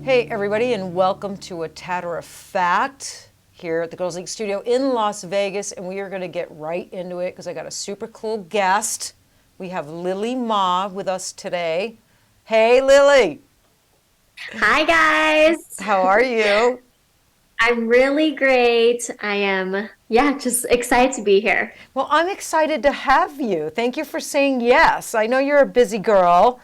Hey, everybody, and welcome to a Tatter-a-fact here at the Girls League studio in Las Vegas. And we are going to get right into it because I got a super cool guest. We have Lili Ma with us today. Hey, Lili. Hi, guys. How are you? I'm really great. I am, just excited to be here. Well, I'm excited to have you. Thank you for saying yes. I know you're a busy girl.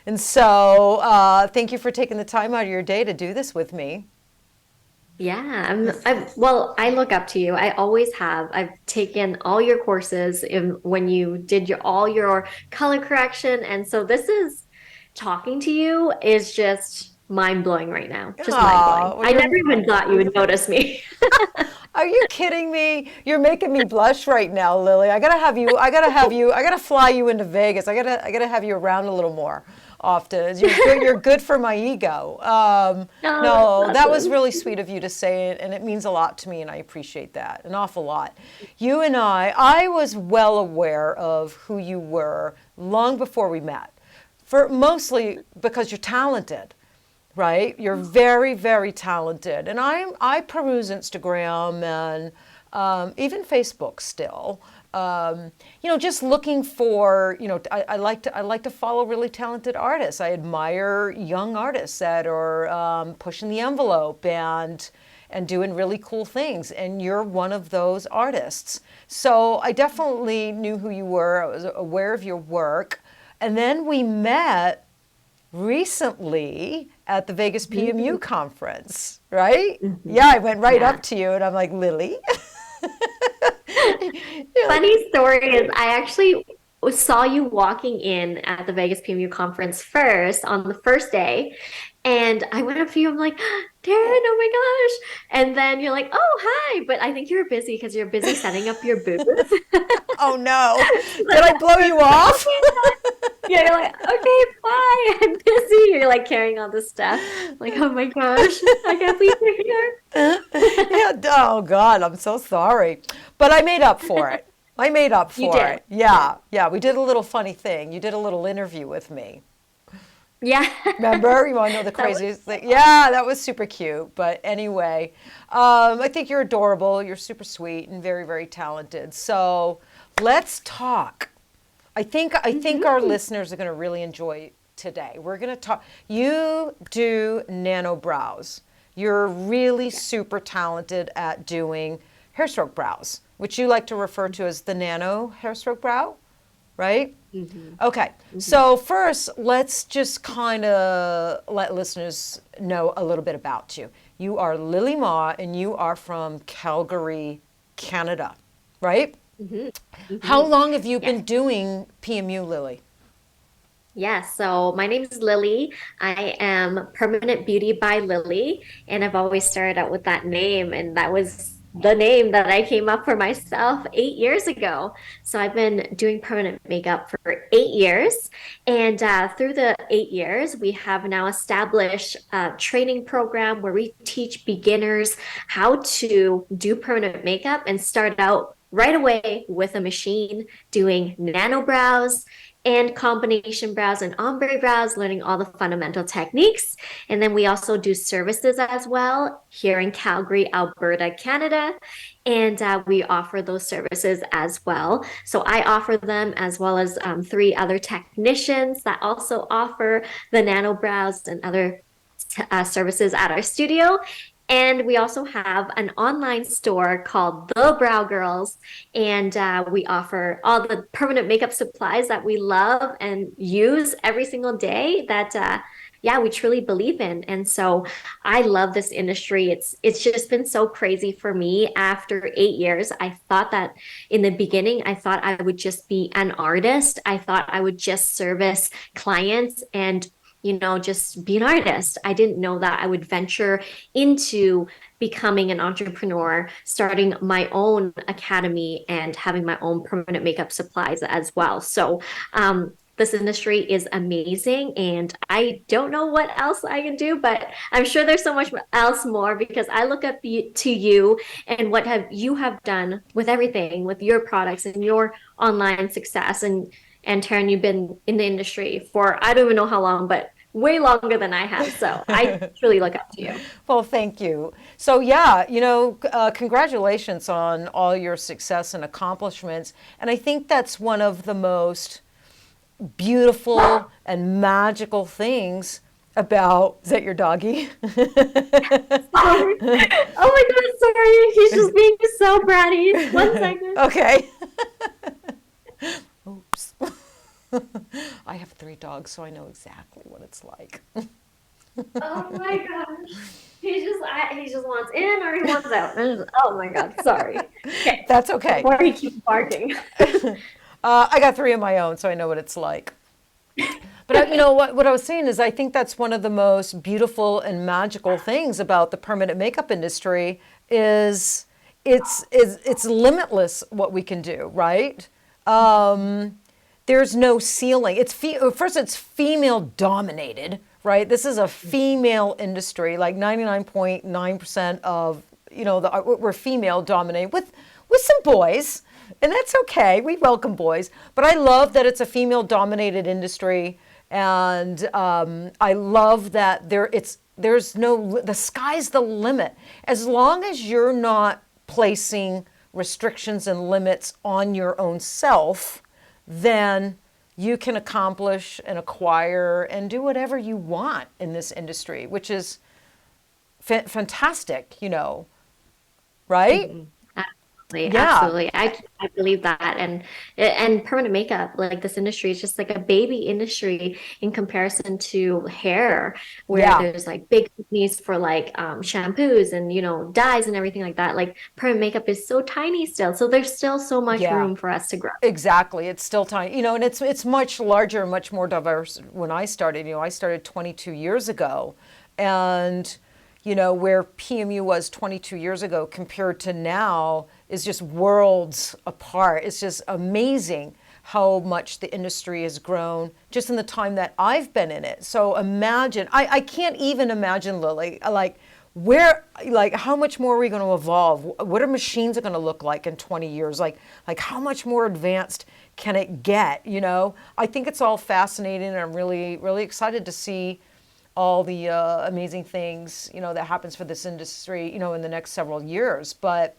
And so thank you for taking the time out of your day to do this with me. Yeah, well, I look up to you. I always have. I've taken all your courses when you did all your color correction. And so talking to you is just mind blowing right now. Just mind blowing. Oh, well, I never even thought you would notice me. are you kidding me? You're making me blush right now, Lili. I gotta fly you into Vegas. I gotta have you around a little more often. You're good for my ego. No, No, that's that was awesome. really sweet of you to say it, and it means a lot to me, and I appreciate that an awful lot. You and I was well aware of who you were long before we met, for mostly because you're talented, right? You're very, very talented. And I peruse Instagram and even Facebook still. Just looking for, I like to follow really talented artists. I admire young artists that are pushing the envelope and doing really cool things. And you're one of those artists. So I definitely knew who you were. I was aware of your work. And then we met recently at the Vegas PMU conference, right? Mhm. Yeah, I went right Yeah. up to you and I'm like, Lili. You're like, Funny story is I actually saw you walking in at the Vegas PMU conference first on the first day. And I went up to you, I'm like, Darren, oh my gosh. And then you're like, oh, hi. But I think you're busy because you're busy setting up your booth. oh no, did Like, I blow you okay, off? yeah, you're like, okay, bye. I'm busy. You're like carrying all this stuff. Like, oh my gosh, I can't believe you're here. Yeah, oh God, I'm so sorry. But I made up for it. I made up You for did. it. You did. Yeah, yeah, we did a little funny thing. You did a little interview with me. Yeah. Remember? You want to know the That was craziest so thing? Yeah, that was super cute. But anyway, I think you're adorable. You're super sweet and very, very talented. So let's talk. I think our awesome. listeners are going to really enjoy today. We're going to talk. You do nano brows. You're really super talented at doing hairstroke brows, which you like to refer to as the nano hairstroke brow, right? Hmm. Okay, Hmm. so first, let's just kind of let listeners know a little bit about you. You are Lili Ma, and you are from Calgary, Canada, right? Hmm. How Hmm. long have you Yes. been doing PMU, Lili? Yes. So my name is Lily. I am Permanent Beauty by Lily, and I've always started out with that name, and that was the name that I came up for myself 8 years ago. So I've been doing permanent makeup for 8 years, and through the 8 years, we have now established a training program where we teach beginners how to do permanent makeup and start out right away with a machine doing nano brows and combination brows and ombre brows, learning all the fundamental techniques. And then we also do services as well here in Calgary, Alberta, Canada. And we offer those services as well. So I offer them as well as three other technicians that also offer the nano brows and other services at our studio. And we also have an online store called The Brow Girls, and we offer all the permanent makeup supplies that we love and use every single day that we truly believe in. And so I love this industry. It's just been so crazy for me after 8 years. I thought that in the beginning, I thought I would just be an artist. I thought I would just service clients and just be an artist. I didn't know that I would venture into becoming an entrepreneur, starting my own academy and having my own permanent makeup supplies as well. So, this industry is amazing, and I don't know what else I can do, but I'm sure there's so much else more because I look up to you and what have you have done with everything, with your products and your online success. And Taryn, you've been in the industry for I don't even know how long, but way longer than I have. So I truly look up to you. Well, thank you. So, yeah, congratulations on all your success and accomplishments. And I think that's one of the most beautiful and magical things about, is that your doggy? Sorry. Oh my God, sorry. He's just being so bratty. 1 second. Okay. Oops. I have 3 dogs, so I know exactly what it's like. Oh my gosh. He just wants in or he wants out. Oh my God, sorry. Okay. That's okay. Before he keeps barking. I got 3 of my own, so I know what it's like. But what I was saying is I think that's one of the most beautiful and magical things about the permanent makeup industry is it's limitless what we can do, right? There's no ceiling. First, it's female dominated, right? This is a female industry. Like 99.9% of we're female dominated with some boys, and that's okay. We welcome boys, but I love that it's a female dominated industry, and I love that the sky's the limit as long as you're not placing restrictions and limits on your own self. Then you can accomplish and acquire and do whatever you want in this industry, which is fantastic, right? Mhm. Absolutely, Yeah, absolutely. I believe that, and permanent makeup, like this industry, is just like a baby industry in comparison to hair, where yeah, there's like big companies for like shampoos and dyes and everything like that. Like permanent makeup is so tiny still, so there's still so much yeah, room for us to grow. exactly. It's still tiny, and it's much larger, much more diverse. When I started, I started 22 years ago, and where PMU was 22 years ago compared to now is just worlds apart. It's just amazing how much the industry has grown just in the time that I've been in it. So imagine, I can't even imagine, Lily, how much more are we going to evolve? What are machines going to look like in 20 years? Like how much more advanced can it get? I think it's all fascinating, and I'm really, really excited to see all the amazing things that happens for this industry in the next several years. But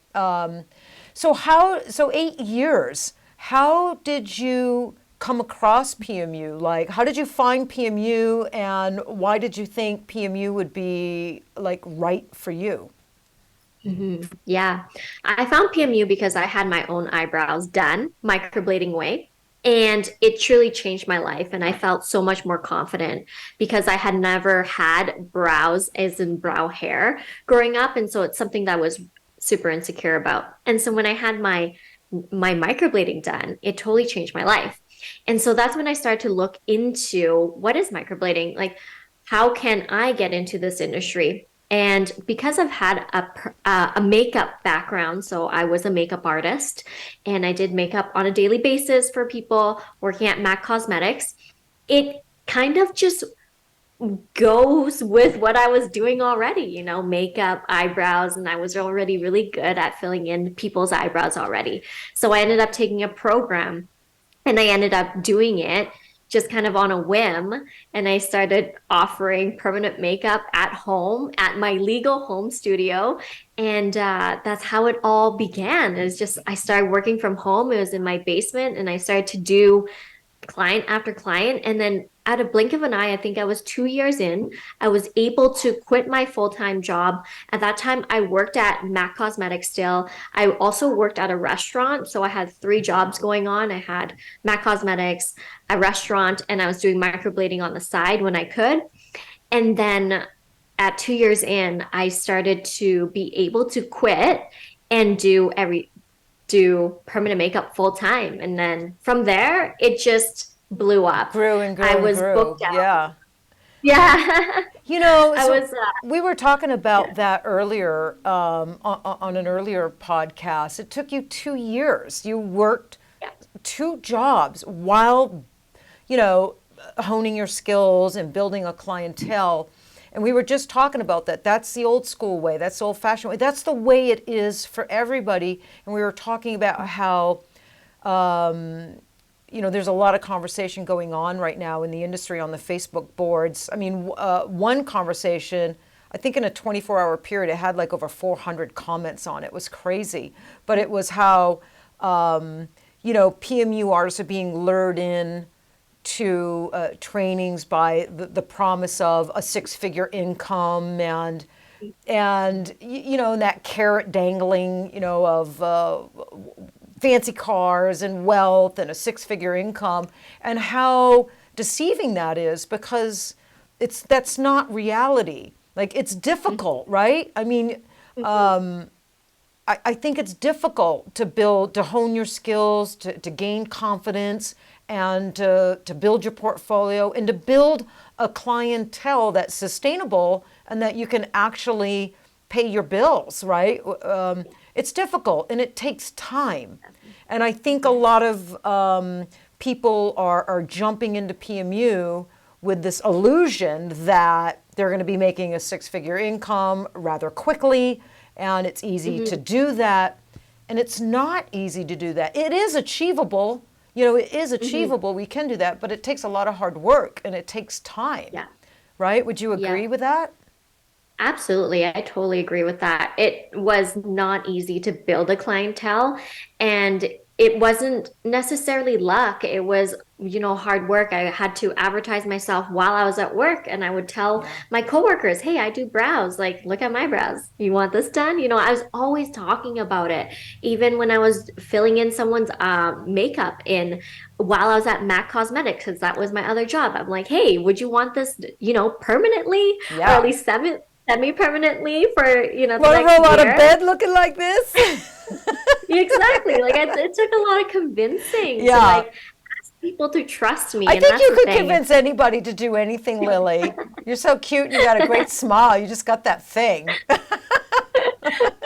so 8 years, how did you come across PMU? Like, how did you find PMU, and why did you think PMU would be like right for you? Yeah. I found PMU because I had my own eyebrows done microblading way. And it truly changed my life. And I felt so much more confident because I had never had brows, as in brow hair, growing up. And so it's something that I was super insecure about. And so when I had my microblading done, it totally changed my life. And so that's when I started to look into what is microblading? Like, how can I get into this industry? And because I've had a makeup background, so I was a makeup artist and I did makeup on a daily basis for people working at MAC Cosmetics, it kind of just goes with what I was doing already, makeup, eyebrows, and I was already really good at filling in people's eyebrows already. So I ended up taking a program and I ended up doing it just kind of on a whim. And I started offering permanent makeup at home at my legal home studio. And that's how it all began. It's just, I started working from home. It was in my basement, and I started to do client after client. And then at a blink of an eye, I think I was 2 years in, I was able to quit my full-time job. At that time, I worked at MAC Cosmetics still. I also worked at a restaurant. So I had 3 jobs going on. I had MAC Cosmetics, a restaurant, and I was doing microblading on the side when I could. And then at 2 years in, I started to be able to quit and do permanent makeup full time. And then from there, it just blew up. Grew and grew I and was grew. booked out. Yeah. Yeah. I So was, we were talking yeah, about that earlier on an earlier podcast. It took you 2 years. You worked yeah, 2 jobs while, you know, honing your skills and building a clientele. And we were just talking about that. That's the old school way. That's the old fashioned way. That's the way it is for everybody. And we were talking about how there's a lot of conversation going on right now in the industry on the Facebook boards. I mean, one conversation, I think in a 24-hour period, it had like over 400 comments on it. It was crazy. But it was how, PMU artists are being lured in to trainings by the promise of a six-figure income and that carrot dangling, of fancy cars and wealth and a six-figure income, and how deceiving that is, because that's not reality. Like, it's difficult, right? I mean, I think it's difficult to hone your skills, to gain confidence, and to build your portfolio, and to build a clientele that's sustainable and that you can actually pay your bills, right? It's difficult and it takes time. And I think a lot of people are jumping into PMU with this illusion that they're going to be making a six-figure income rather quickly, and it's easy to do that. And it's not easy to do that. It is achievable. It is achievable. We can do that, but it takes a lot of hard work and it takes time. Yeah. Right? Would you agree with that? Absolutely. I totally agree with that. It was not easy to build a clientele, and it wasn't necessarily luck. It was, hard work. I had to advertise myself while I was at work, and I would tell my coworkers, hey, I do brows. Like, look at my brows. You want this done? I was always talking about it. Even when I was filling in someone's makeup while I was at MAC Cosmetics, because that was my other job. I'm like, hey, would you want this, permanently, or at least semi-permanently for, the Want to next roll out of year? bed looking like this? Exactly. Like, it took a lot of convincing to ask people to trust me. I And think that's you the could thing. convince anybody to do anything, Lily. You're so cute and you got a great smile. You just got that thing. I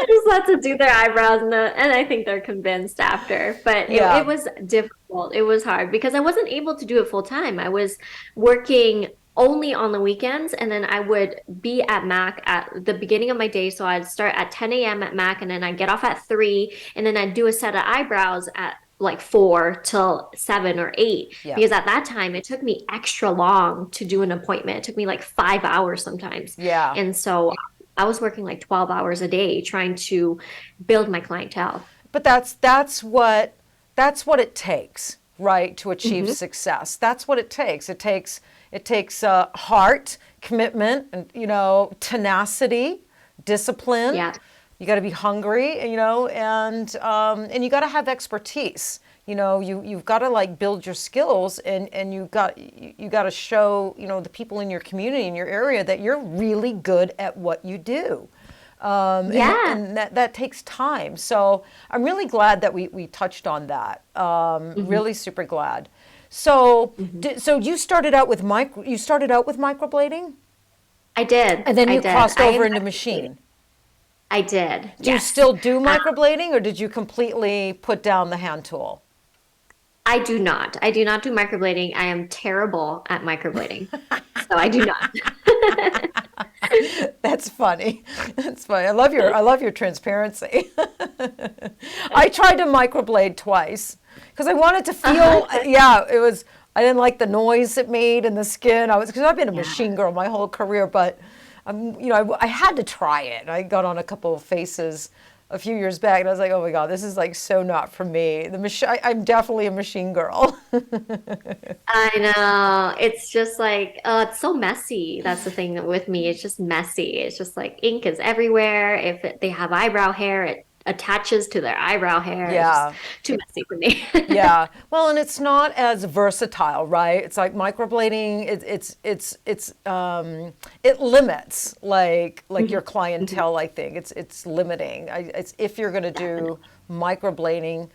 just had to do their eyebrows, and I think they're convinced after. But it was difficult. It was hard because I wasn't able to do it full time. I was working only on the weekends, and then I would be at MAC at the beginning of my day. So I'd start at 10 a.m. at MAC, and then I'd get off at 3, and then I'd do a set of eyebrows at like 4 till 7 or 8, because at that time it took me extra long to do an appointment. It took me like 5 hours sometimes. Yeah. And so I was working like 12 hours a day trying to build my clientele. But that's what it takes, right, to achieve success. That's what it takes. It takes heart, commitment, and tenacity, discipline. Yeah. You got to be hungry, and you got to have expertise. You've got to like build your skills, and you got to show the people in your community, in your area, that you're really good at what you do. And that takes time. So I'm really glad that we touched on that. Really super glad. So so you started out with microblading? I did. And then you crossed over into I machine. I did. Do you still do microblading, or did you completely put down the hand tool? I do not. I do not do microblading. I am terrible at microblading. So I do not. That's funny. That's funny. I love your transparency. I tried to microblade twice because I wanted to feel. I didn't like the noise it made in the skin. Because I've been a machine girl my whole career, but I had to try it. I got on a couple of faces a few years back, and I was like, oh my God, this is like so not for me. I'm definitely a machine girl. I know. It's just like, it's so messy. That's the thing with me. It's just messy. It's just like ink is everywhere. They have eyebrow hair, it attaches to their eyebrow hair. Yeah. It's just too messy for me. Yeah. Well, and it's not as versatile, right? It's like microblading. It limits like your clientele. I think it's limiting. It's if you're going to do microblading,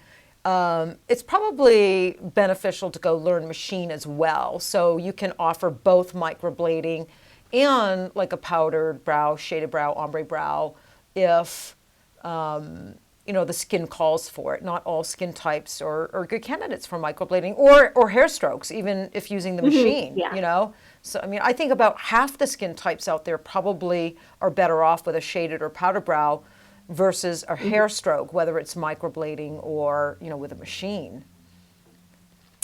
it's probably beneficial to go learn machine as well. So you can offer both microblading and like a powdered brow, shaded brow, ombre brow, if the skin calls for it. Not all skin types are good candidates for microblading or hair strokes, even if using the machine. Yeah. So I think about half the skin types out there probably are better off with a shaded or powder brow versus a hair stroke, whether it's microblading or with a machine.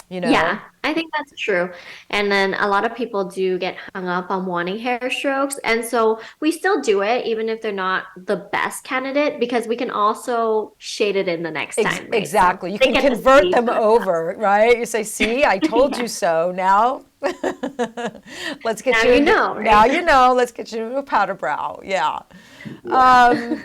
you Yeah, know? I think that's true. And then a lot of people do get hung up on wanting hair strokes. And so we still do it, even if they're not the best candidate, because we can also shade it in the next time, right? So Exactly. You they can get to convert see them for themselves. over, right? You say, see, I told Yeah. you so. Now, let's get Now you you into, know, now right? you know, let's get you into a powder brow. Yeah. Yeah. Um,